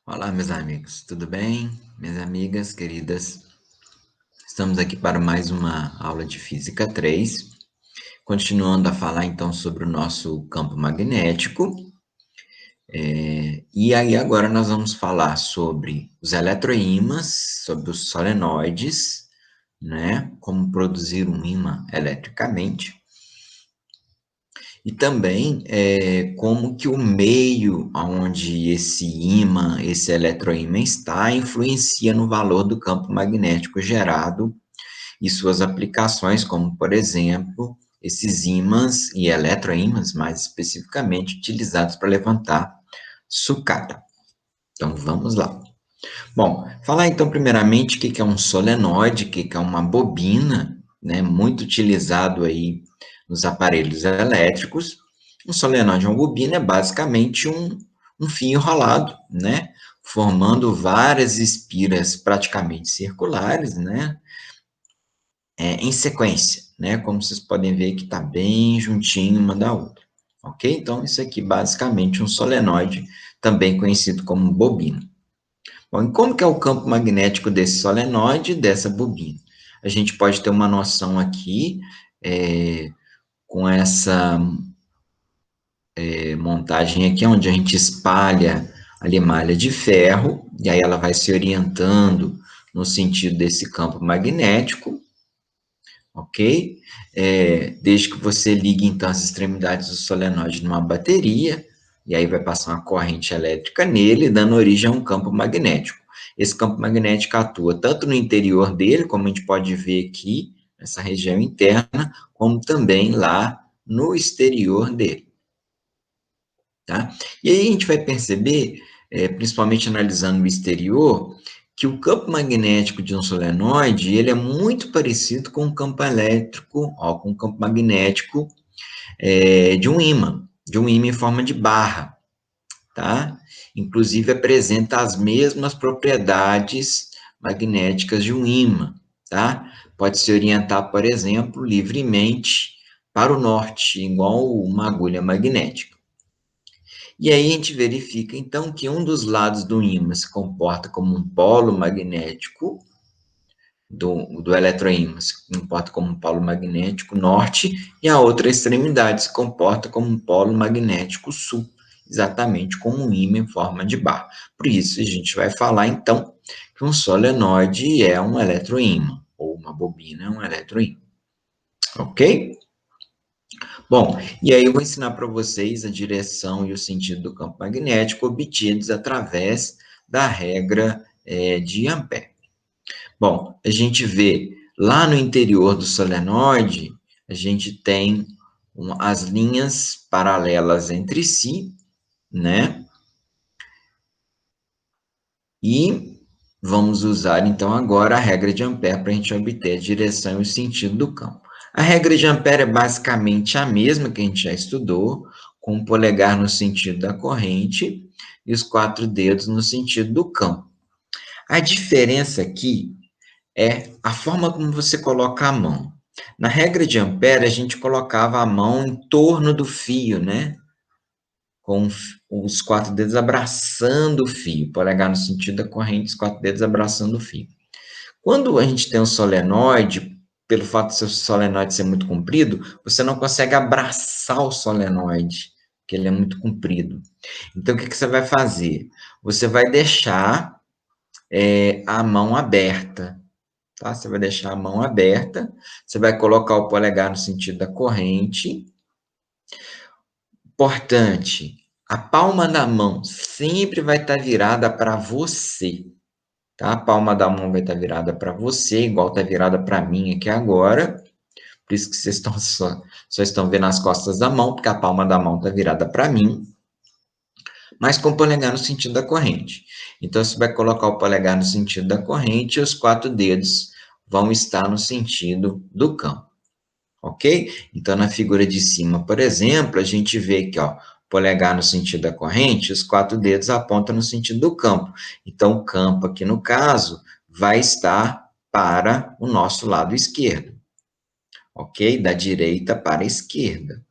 Olá, meus amigos, tudo bem? Minhas amigas queridas, estamos aqui para mais uma aula de Física 3, continuando a falar então sobre o nosso campo magnético. E aí agora nós vamos falar sobre os eletroímãs, sobre os solenoides, né? Como produzir um ímã eletricamente. E também como que o meio onde esse ímã, esse eletroímã está, influencia no valor do campo magnético gerado e suas aplicações, como, por exemplo, esses ímãs e eletroímãs, mais especificamente, utilizados para levantar sucata. Então, vamos lá. Bom, falar então primeiramente o que é um solenoide, o que é uma bobina, né, muito utilizado aí nos aparelhos elétricos. Um solenoide, uma bobina, é basicamente um fio enrolado, né, formando várias espiras praticamente circulares, né, em sequência, né, como vocês podem ver que está bem juntinho uma da outra, ok? Então, isso aqui basicamente um solenoide, também conhecido como bobina. Bom, e como que é o campo magnético desse solenoide e dessa bobina? A gente pode ter uma noção aqui, com essa montagem aqui, onde a gente espalha ali malha de ferro, e aí ela vai se orientando no sentido desse campo magnético, ok? Desde que você ligue, então, as extremidades do solenoide numa bateria, e aí vai passar uma corrente elétrica nele, dando origem a um campo magnético. Esse campo magnético atua tanto no interior dele, como a gente pode ver aqui, nessa região interna, como também lá no exterior dele. Tá? E aí a gente vai perceber, principalmente analisando o exterior, que o campo magnético de um solenoide ele é muito parecido com o campo elétrico, ó, com o campo magnético de um ímã em forma de barra, tá? Inclusive apresenta as mesmas propriedades magnéticas de um ímã, tá? Pode se orientar, por exemplo, livremente para o norte, igual uma agulha magnética. E aí a gente verifica, então, que um dos lados do ímã se comporta como um polo magnético, do eletroímã se comporta como um polo magnético norte, e a outra extremidade se comporta como um polo magnético sul, exatamente como um ímã em forma de barra. Por isso, a gente vai falar, então, que um solenoide é um eletroímã, ou uma bobina é um eletroímã. Ok? Bom, e aí eu vou ensinar para vocês a direção e o sentido do campo magnético obtidos através da regra de Ampère. Bom, a gente vê lá no interior do solenoide, a gente tem as linhas paralelas entre si, né? E vamos usar, então, agora a regra de Ampère para a gente obter a direção e o sentido do campo. A regra de Ampère é basicamente a mesma que a gente já estudou, com o polegar no sentido da corrente e os 4 dedos no sentido do campo. A diferença aqui é a forma como você coloca a mão. Na regra de Ampère, a gente colocava a mão em torno do fio, né? Com os 4 dedos abraçando o fio, polegar no sentido da corrente, os 4 dedos abraçando o fio. Quando a gente tem um solenoide, pelo fato de seu solenoide ser muito comprido, você não consegue abraçar o solenoide, porque ele é muito comprido. Então, o que você vai fazer? Você vai deixar a mão aberta, tá? Você vai deixar a mão aberta, você vai colocar o polegar no sentido da corrente. Importante, a palma da mão sempre vai estar virada para você, tá? A palma da mão vai estar virada para você, igual está virada para mim aqui agora. Por isso que vocês estão só estão vendo as costas da mão, porque a palma da mão está virada para mim, mas com o polegar no sentido da corrente. Então, você vai colocar o polegar no sentido da corrente e os 4 dedos vão estar no sentido do campo, ok? Então, na figura de cima, por exemplo, a gente vê que, ó, polegar no sentido da corrente, os 4 dedos apontam no sentido do campo. Então, o campo aqui, no caso, vai estar para o nosso lado esquerdo, ok? Da direita para a esquerda.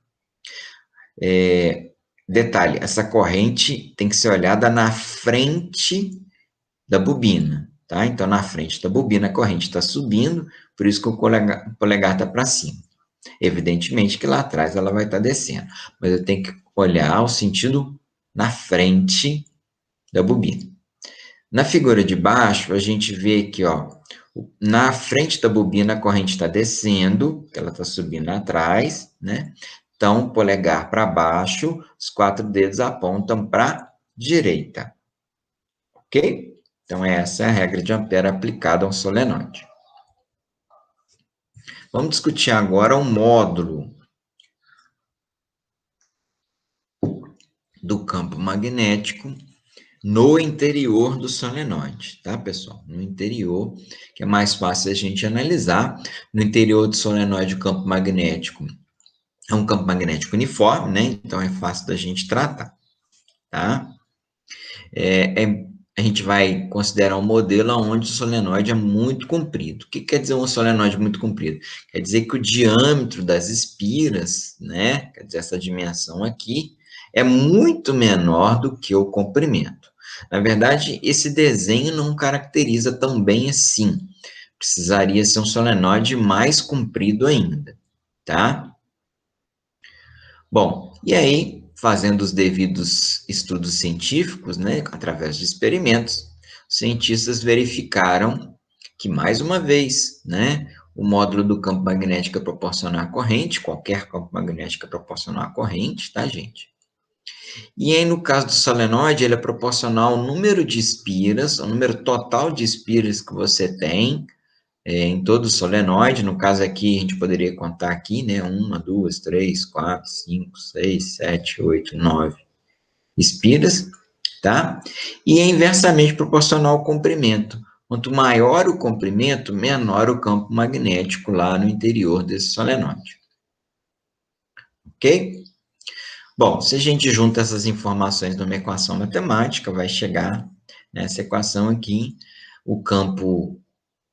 Detalhe, essa corrente tem que ser olhada na frente da bobina, tá? Então, na frente da bobina, a corrente está subindo, por isso que o polegar está para cima. Evidentemente que lá atrás ela vai estar descendo, mas eu tenho que olhar o sentido na frente da bobina. Na figura de baixo, a gente vê aqui, ó, na frente da bobina a corrente está descendo, ela está subindo atrás, né? Então, polegar para baixo, os 4 dedos apontam para a direita, ok? Então, essa é a regra de Ampere aplicada a um solenoide. Vamos discutir agora o módulo do campo magnético no interior do solenoide, tá, pessoal? No interior, que é mais fácil a gente analisar. No interior do solenoide, o campo magnético é um campo magnético uniforme, né? Então, é fácil da gente tratar, tá? A gente vai considerar um modelo onde o solenoide é muito comprido. O que quer dizer um solenoide muito comprido? Quer dizer que o diâmetro das espiras, né? Quer dizer, essa dimensão aqui, é muito menor do que o comprimento. Na verdade, esse desenho não caracteriza tão bem assim. Precisaria ser um solenoide mais comprido ainda, tá? Bom, e aí, fazendo os devidos estudos científicos, né, através de experimentos, os cientistas verificaram que, mais uma vez, né, o módulo do campo magnético é proporcional à corrente, qualquer campo magnético é proporcional à corrente, tá, gente? E aí, no caso do solenoide, ele é proporcional ao número de espiras, ao número total de espiras que você tem, em todo o solenoide. No caso aqui, a gente poderia contar aqui, né, 1, 2, 3, 4, 5, 6, 7, 8, 9 espiras, tá? E é inversamente proporcional ao comprimento. Quanto maior o comprimento, menor o campo magnético lá no interior desse solenoide. Ok? Bom, se a gente junta essas informações numa equação matemática, vai chegar nessa equação aqui, o campo,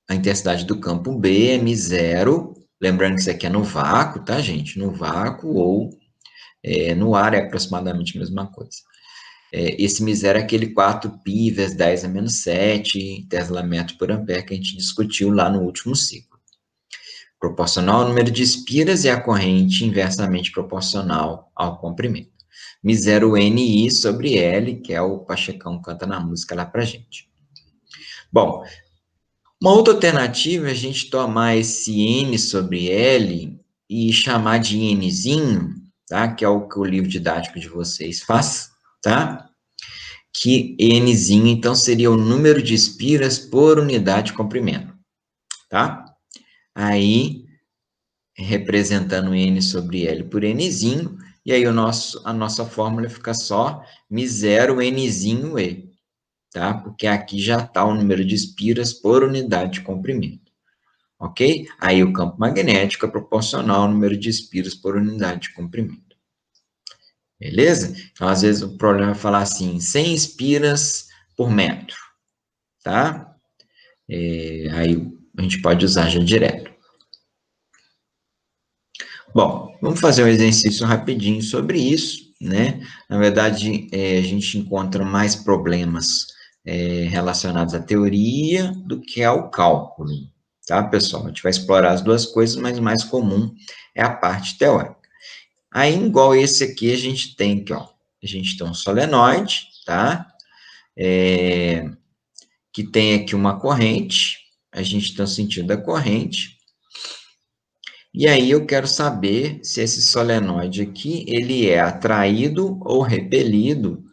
a intensidade do campo B é μ0, lembrando que isso aqui é no vácuo, tá, gente? No vácuo ou no ar é aproximadamente a mesma coisa. Esse μ0 é aquele 4π vezes 10 a menos 7 Tesla metro por ampere que a gente discutiu lá no último ciclo. Proporcional ao número de espiras e a corrente inversamente proporcional ao comprimento. μ0 NI sobre L, que é o Pachecão canta na música lá pra gente. Bom, uma outra alternativa é a gente tomar esse N sobre L e chamar de Nzinho, tá? Que é o que o livro didático de vocês faz, tá? Que Nzinho, então, seria o número de espiras por unidade de comprimento, tá? Aí, representando N sobre L por Nzinho, e aí a nossa fórmula fica só μ0 Nzinho E, tá? Porque aqui já está o número de espiras por unidade de comprimento, ok? Aí o campo magnético é proporcional ao número de espiras por unidade de comprimento. Beleza? Então, às vezes, o problema é falar assim, 100 espiras por metro, tá? Aí a gente pode usar já direto. Bom, vamos fazer um exercício rapidinho sobre isso, né? Na verdade, a gente encontra mais problemas relacionados à teoria do que ao cálculo, tá, pessoal? A gente vai explorar as duas coisas, mas o mais comum é a parte teórica. Aí, igual esse aqui, a gente tem aqui, ó, a gente tem um solenoide, tá? Que tem aqui uma corrente, a gente tem o sentido da corrente, e aí eu quero saber se esse solenoide aqui, ele é atraído ou repelido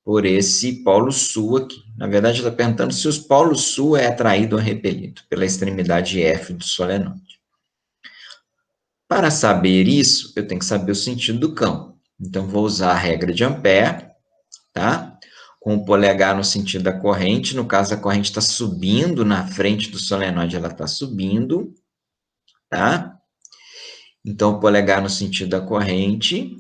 por esse polo sul aqui. Na verdade, está perguntando se os polos sul é atraído ou repelido pela extremidade F do solenoide. Para saber isso, eu tenho que saber o sentido do campo. Então, vou usar a regra de Ampere, tá? Com o polegar no sentido da corrente, no caso, a corrente está subindo na frente do solenoide, ela está subindo, tá? Então, o polegar no sentido da corrente,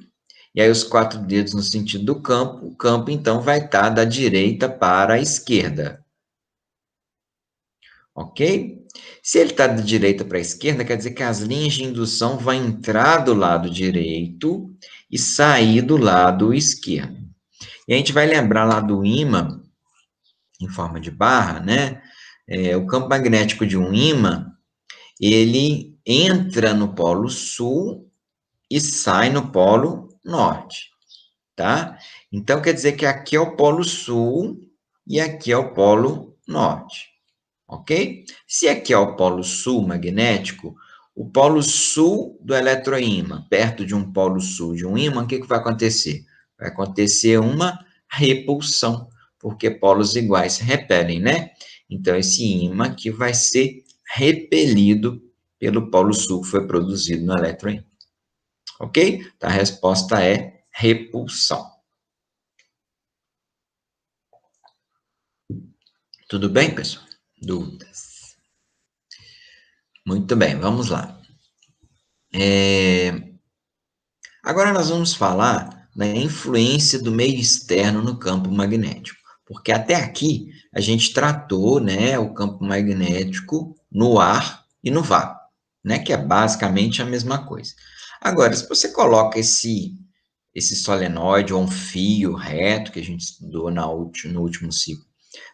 e aí os 4 dedos no sentido do campo, o campo, então, vai estar da direita para a esquerda. Ok? Se ele está da direita para a esquerda, quer dizer que as linhas de indução vão entrar do lado direito e sair do lado esquerdo. E a gente vai lembrar lá do ímã, em forma de barra, né? O campo magnético de um ímã, ele entra no polo sul e sai no polo norte, tá? Então, quer dizer que aqui é o polo sul e aqui é o polo norte, ok? Se aqui é o polo sul magnético, o polo sul do eletroímã, perto de um polo sul de um ímã, o que vai acontecer? Vai acontecer uma repulsão, porque polos iguais se repelem, né? Então, esse ímã aqui vai ser repelido pelo polo sul que foi produzido no eletroímã. Ok? Então, a resposta é repulsão. Tudo bem, pessoal? Dúvidas? Muito bem, vamos lá. Agora nós vamos falar da influência do meio externo no campo magnético, porque até aqui a gente tratou, né, o campo magnético no ar e no vácuo, né, que é basicamente a mesma coisa. Agora, se você coloca esse solenoide ou um fio reto que a gente estudou no último ciclo,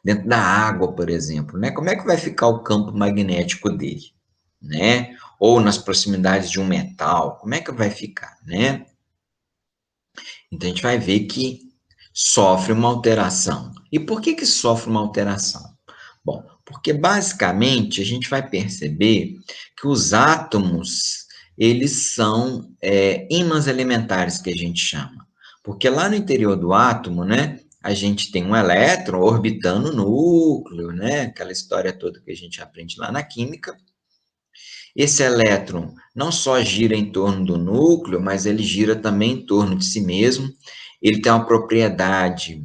dentro da água, por exemplo, né, como é que vai ficar o campo magnético dele, né? Ou nas proximidades de um metal, como é que vai ficar, né? Então, a gente vai ver que sofre uma alteração. E por que sofre uma alteração? Bom, porque basicamente a gente vai perceber que os átomos, eles são ímãs elementares, que a gente chama. Porque lá no interior do átomo, né, a gente tem um elétron orbitando o núcleo, né, aquela história toda que a gente aprende lá na química. Esse elétron não só gira em torno do núcleo, mas ele gira também em torno de si mesmo. Ele tem uma propriedade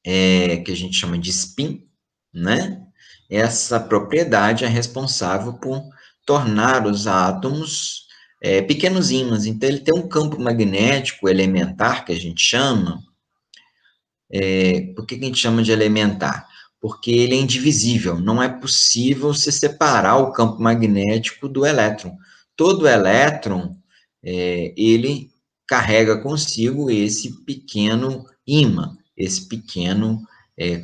que a gente chama de spin, né? Essa propriedade é responsável por tornar os átomos pequenos ímãs. Então, ele tem um campo magnético elementar, que a gente chama. Por que a gente chama de elementar? Porque ele é indivisível, não é possível se separar o campo magnético do elétron. Todo elétron, ele carrega consigo esse pequeno ímã, esse pequeno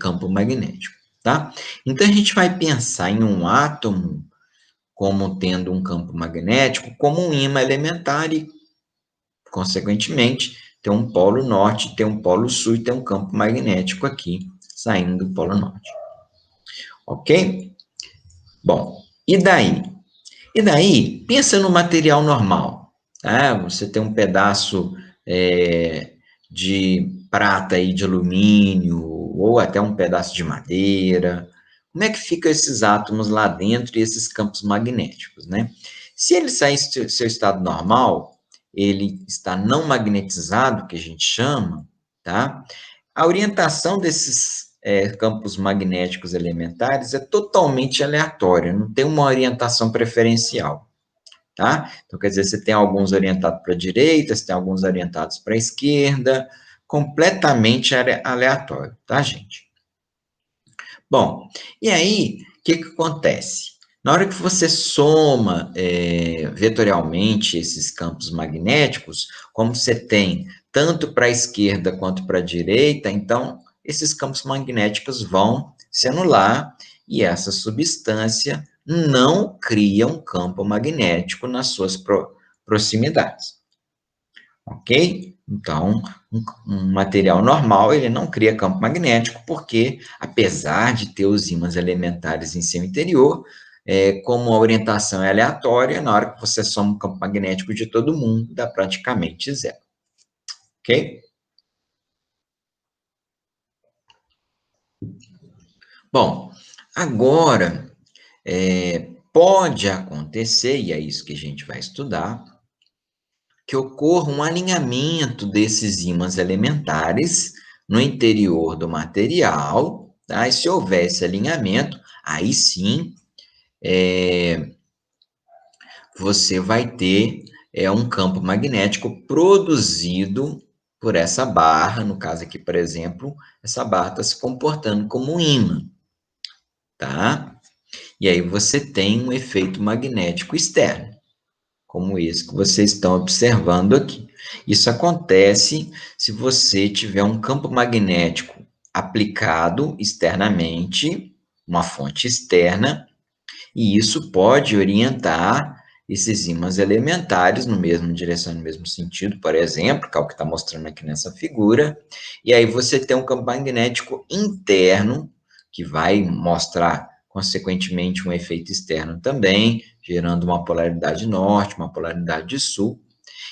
campo magnético, tá? Então, a gente vai pensar em um átomo como tendo um campo magnético, como um ímã elementar e, consequentemente, tem um polo norte, tem um polo sul e tem um campo magnético aqui, saindo do polo norte. Ok? Bom, e daí? E daí, pensa no material normal. Tá? Você tem um pedaço de prata e de alumínio, ou até um pedaço de madeira. Como é que ficam esses átomos lá dentro e esses campos magnéticos, né? Se ele sair do seu estado normal, ele está não magnetizado, que a gente chama, tá? A orientação desses campos magnéticos elementares é totalmente aleatória, não tem uma orientação preferencial, tá? Então, quer dizer, você tem alguns orientados para a direita, você tem alguns orientados para a esquerda, completamente aleatório, tá, gente? Bom, e aí, o que acontece? Na hora que você soma vetorialmente esses campos magnéticos, como você tem tanto para a esquerda quanto para a direita, então esses campos magnéticos vão se anular e essa substância não cria um campo magnético nas suas proximidades. Ok? Então, um material normal, ele não cria campo magnético, porque, apesar de ter os ímãs elementares em seu interior, como a orientação é aleatória, na hora que você soma o campo magnético de todo mundo, dá praticamente zero. Ok? Bom, agora, pode acontecer, e é isso que a gente vai estudar, que ocorra um alinhamento desses ímãs elementares no interior do material, tá? E se houver esse alinhamento, aí sim você vai ter um campo magnético produzido por essa barra, no caso aqui, por exemplo, essa barra está se comportando como um ímã, tá? E aí você tem um efeito magnético externo, como esse que vocês estão observando aqui. Isso acontece se você tiver um campo magnético aplicado externamente, uma fonte externa, e isso pode orientar esses ímãs elementares no mesmo direção, no mesmo sentido, por exemplo, que é o que está mostrando aqui nessa figura, e aí você tem um campo magnético interno, que vai mostrar, consequentemente, um efeito externo também, gerando uma polaridade norte, uma polaridade sul,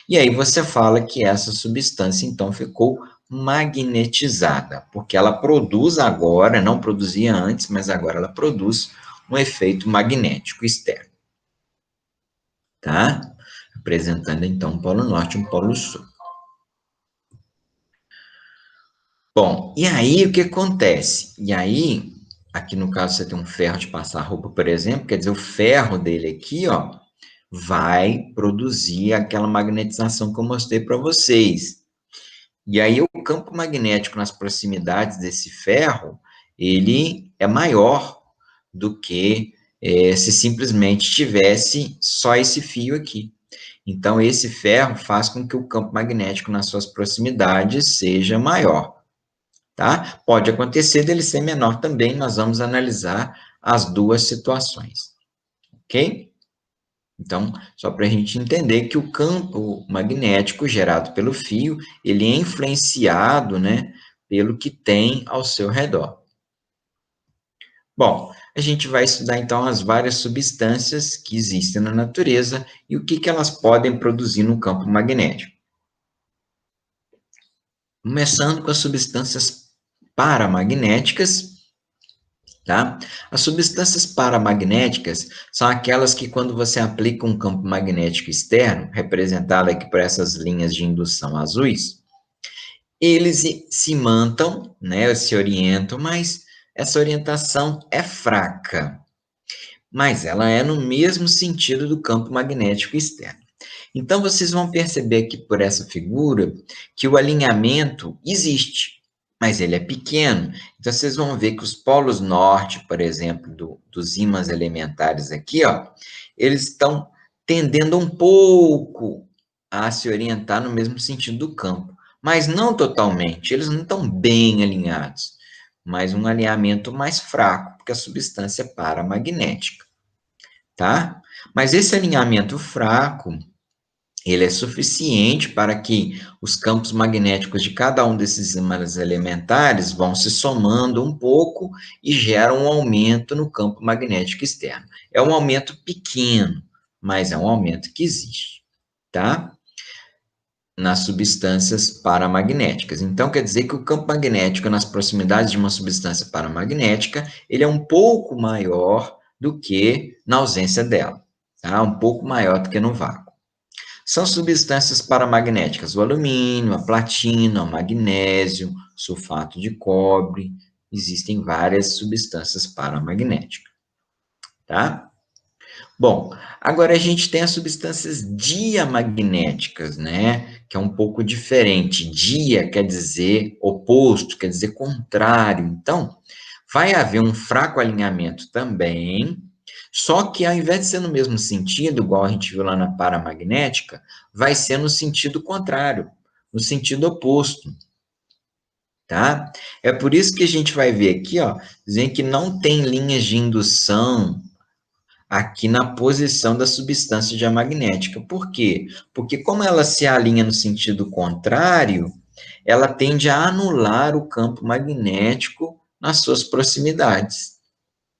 e aí você fala que essa substância, então, ficou magnetizada, porque ela produz agora, não produzia antes, mas agora ela produz um efeito magnético externo, tá? Apresentando, então, um polo norte e um polo sul. Bom, e aí o que acontece? E aí, aqui no caso você tem um ferro de passar roupa, por exemplo, quer dizer, o ferro dele aqui, ó, vai produzir aquela magnetização que eu mostrei para vocês. E aí o campo magnético nas proximidades desse ferro, ele é maior do que se simplesmente tivesse só esse fio aqui. Então, esse ferro faz com que o campo magnético nas suas proximidades seja maior, tá? Pode acontecer dele ser menor também, nós vamos analisar as duas situações, ok? Então, só para a gente entender que o campo magnético gerado pelo fio, ele é influenciado, né, pelo que tem ao seu redor. Bom, a gente vai estudar então as várias substâncias que existem na natureza e o que elas podem produzir no campo magnético. Começando com as substâncias paramagnéticas, tá? As substâncias paramagnéticas são aquelas que, quando você aplica um campo magnético externo, representado aqui por essas linhas de indução azuis, eles se imantam, né, se orientam, mas essa orientação é fraca, mas ela é no mesmo sentido do campo magnético externo. Então, vocês vão perceber aqui por essa figura que o alinhamento existe, mas ele é pequeno. Então, vocês vão ver que os polos norte, por exemplo, dos ímãs elementares aqui, ó, eles estão tendendo um pouco a se orientar no mesmo sentido do campo, mas não totalmente, eles não estão bem alinhados, mas um alinhamento mais fraco, porque a substância é paramagnética, tá? Mas esse alinhamento fraco, ele é suficiente para que os campos magnéticos de cada um desses ímãs elementares vão se somando um pouco e geram um aumento no campo magnético externo. É um aumento pequeno, mas é um aumento que existe, tá? Nas substâncias paramagnéticas. Então, quer dizer que o campo magnético nas proximidades de uma substância paramagnética, ele é um pouco maior do que na ausência dela, tá? Um pouco maior do que no vácuo. São substâncias paramagnéticas, o alumínio, a platina, o magnésio, sulfato de cobre, existem várias substâncias paramagnéticas, tá? Bom, agora a gente tem as substâncias diamagnéticas, né? Que é um pouco diferente. Dia quer dizer oposto, quer dizer contrário. Então, vai haver um fraco alinhamento também, só que ao invés de ser no mesmo sentido, igual a gente viu lá na paramagnética, vai ser no sentido contrário, no sentido oposto, tá? É por isso que a gente vai ver aqui, ó, dizendo que não tem linhas de indução aqui na posição da substância diamagnética. Por quê? Porque como ela se alinha no sentido contrário, ela tende a anular o campo magnético nas suas proximidades,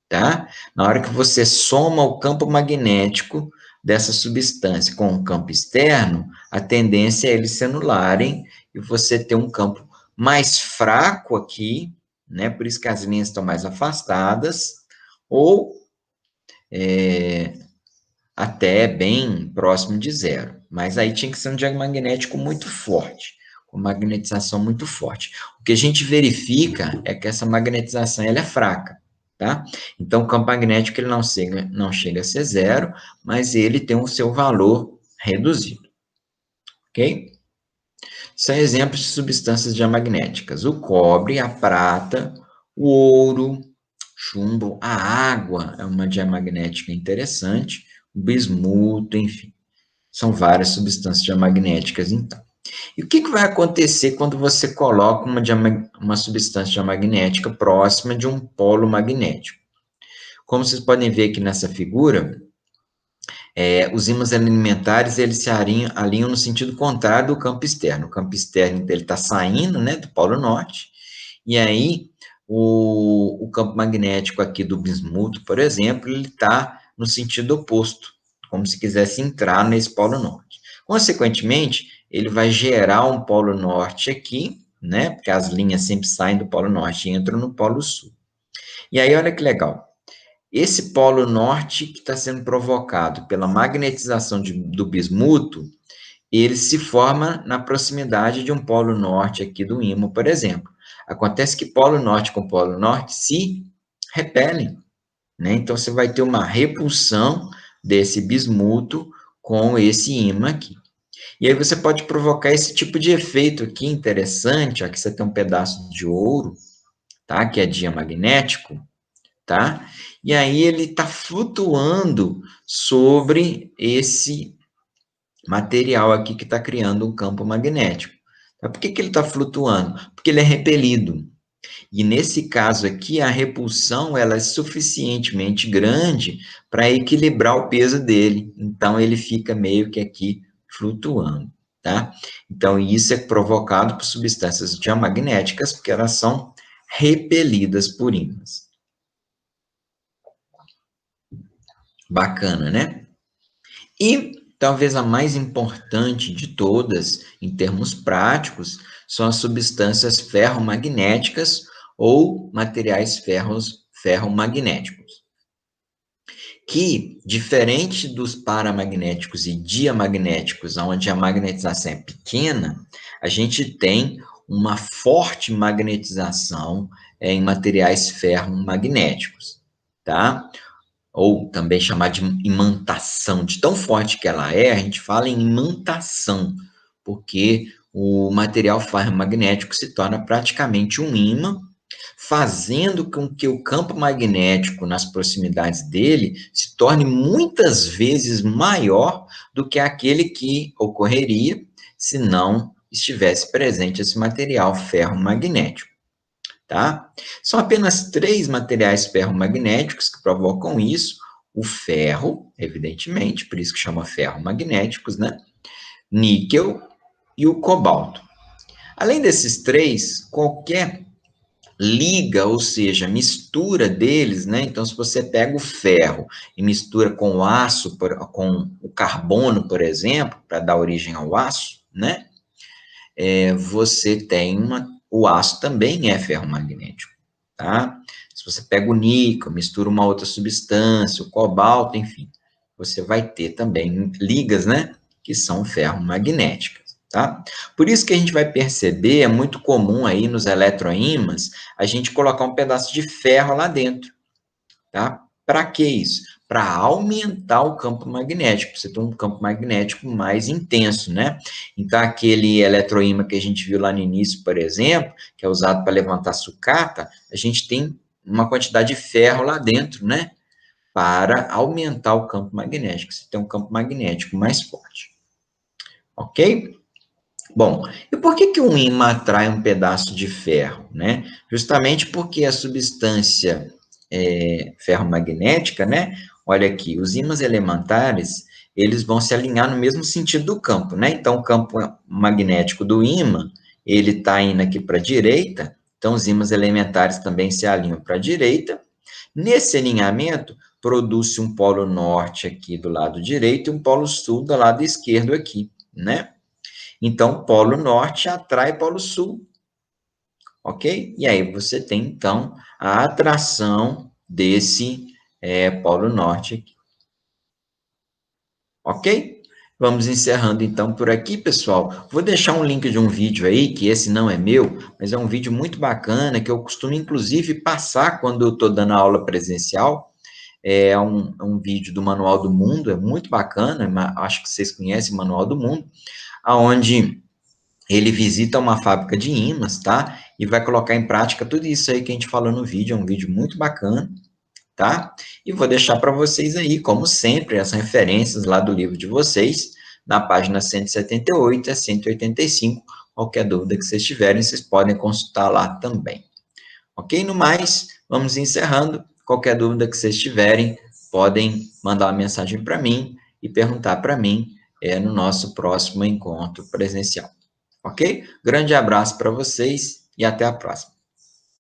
tá? Na hora que você soma o campo magnético dessa substância com o campo externo, a tendência é eles se anularem e você ter um campo mais fraco aqui, né? Por isso que as linhas estão mais afastadas, ou até bem próximo de zero. Mas aí tinha que ser um diamagnético muito forte, com magnetização muito forte. O que a gente verifica é que essa magnetização ela é fraca, tá? Então, o campo magnético ele não chega a ser zero, mas ele tem o seu valor reduzido, ok? São exemplos de substâncias diamagnéticas: o cobre, a prata, o ouro, chumbo, a água é uma diamagnética interessante, o bismuto, enfim. São várias substâncias diamagnéticas, então. E o que vai acontecer quando você coloca uma substância diamagnética próxima de um polo magnético? Como vocês podem ver aqui nessa figura, os ímãs alimentares, eles se alinham no sentido contrário do campo externo. O campo externo ele está saindo, né, do polo norte, e aí o campo magnético aqui do bismuto, por exemplo, ele está no sentido oposto, como se quisesse entrar nesse polo norte. Consequentemente, ele vai gerar um polo norte aqui, né, porque as linhas sempre saem do polo norte e entram no polo sul. E aí, olha que legal. Esse polo norte que está sendo provocado pela magnetização do bismuto, ele se forma na proximidade de um polo norte aqui do ímã, por exemplo. Acontece que polo norte com polo norte se repelem, né? Então, você vai ter uma repulsão desse bismuto com esse ímã aqui. E aí você pode provocar esse tipo de efeito aqui interessante, aqui você tem um pedaço de ouro, tá? Que é diamagnético, tá? E aí ele está flutuando sobre esse material aqui que está criando um campo magnético. Por que ele está flutuando? Porque ele é repelido. E nesse caso aqui, a repulsão ela é suficientemente grande para equilibrar o peso dele. Então, ele fica meio que aqui flutuando, tá? Então, isso é provocado por substâncias diamagnéticas, porque elas são repelidas por ímãs. Bacana, né? E talvez a mais importante de todas, em termos práticos, são as substâncias ferromagnéticas ou materiais ferromagnéticos, que, diferente dos paramagnéticos e diamagnéticos, onde a magnetização é pequena, a gente tem uma forte magnetização em materiais ferromagnéticos, tá? Ou também chamar de imantação, de tão forte que ela é, a gente fala em imantação, porque o material ferromagnético se torna praticamente um ímã, fazendo com que o campo magnético nas proximidades dele se torne muitas vezes maior do que aquele que ocorreria se não estivesse presente esse material ferromagnético. Tá? São apenas 3 materiais ferromagnéticos que provocam isso: o ferro, evidentemente, por isso que chama ferromagnéticos, né? Níquel e o cobalto. Além desses 3, qualquer liga, ou seja, mistura deles, né? Então, se você pega o ferro e mistura com o aço, com o carbono, por exemplo, para dar origem ao aço, né? Você tem o aço também é ferromagnético, tá? Se você pega o níquel, mistura uma outra substância, o cobalto, enfim, você vai ter também ligas, né, que são ferromagnéticas, tá? Por isso que a gente vai perceber, é muito comum aí nos eletroímãs, a gente colocar um pedaço de ferro lá dentro, tá? Para que isso? Para aumentar o campo magnético, você tem um campo magnético mais intenso, né? Então, aquele eletroímã que a gente viu lá no início, por exemplo, que é usado para levantar sucata, a gente tem uma quantidade de ferro lá dentro, né? Para aumentar o campo magnético, você tem um campo magnético mais forte. Ok? Bom, e por que um ímã atrai um pedaço de ferro, né? Justamente porque a substância ferromagnética, né? Olha aqui, os ímãs elementares, eles vão se alinhar no mesmo sentido do campo, né? Então, o campo magnético do ímã, ele está indo aqui para a direita, então os ímãs elementares também se alinham para a direita. Nesse alinhamento, produz-se um polo norte aqui do lado direito e um polo sul do lado esquerdo aqui, né? Então, polo norte atrai polo sul, ok? E aí você tem, então, a atração desse polo norte aqui. Ok? Vamos encerrando, então, por aqui, pessoal. Vou deixar um link de um vídeo aí, que esse não é meu, mas é um vídeo muito bacana, que eu costumo, inclusive, passar quando eu estou dando aula presencial. É um vídeo do Manual do Mundo, é muito bacana, acho que vocês conhecem o Manual do Mundo, onde ele visita uma fábrica de ímãs, tá? E vai colocar em prática tudo isso aí que a gente falou no vídeo, é um vídeo muito bacana, tá? E vou deixar para vocês aí, como sempre, as referências lá do livro de vocês, na página 178 a 185. Qualquer dúvida que vocês tiverem, vocês podem consultar lá também. Ok? No mais, vamos encerrando. Qualquer dúvida que vocês tiverem, podem mandar uma mensagem para mim e perguntar para mim no nosso próximo encontro presencial. Ok? Grande abraço para vocês e até a próxima.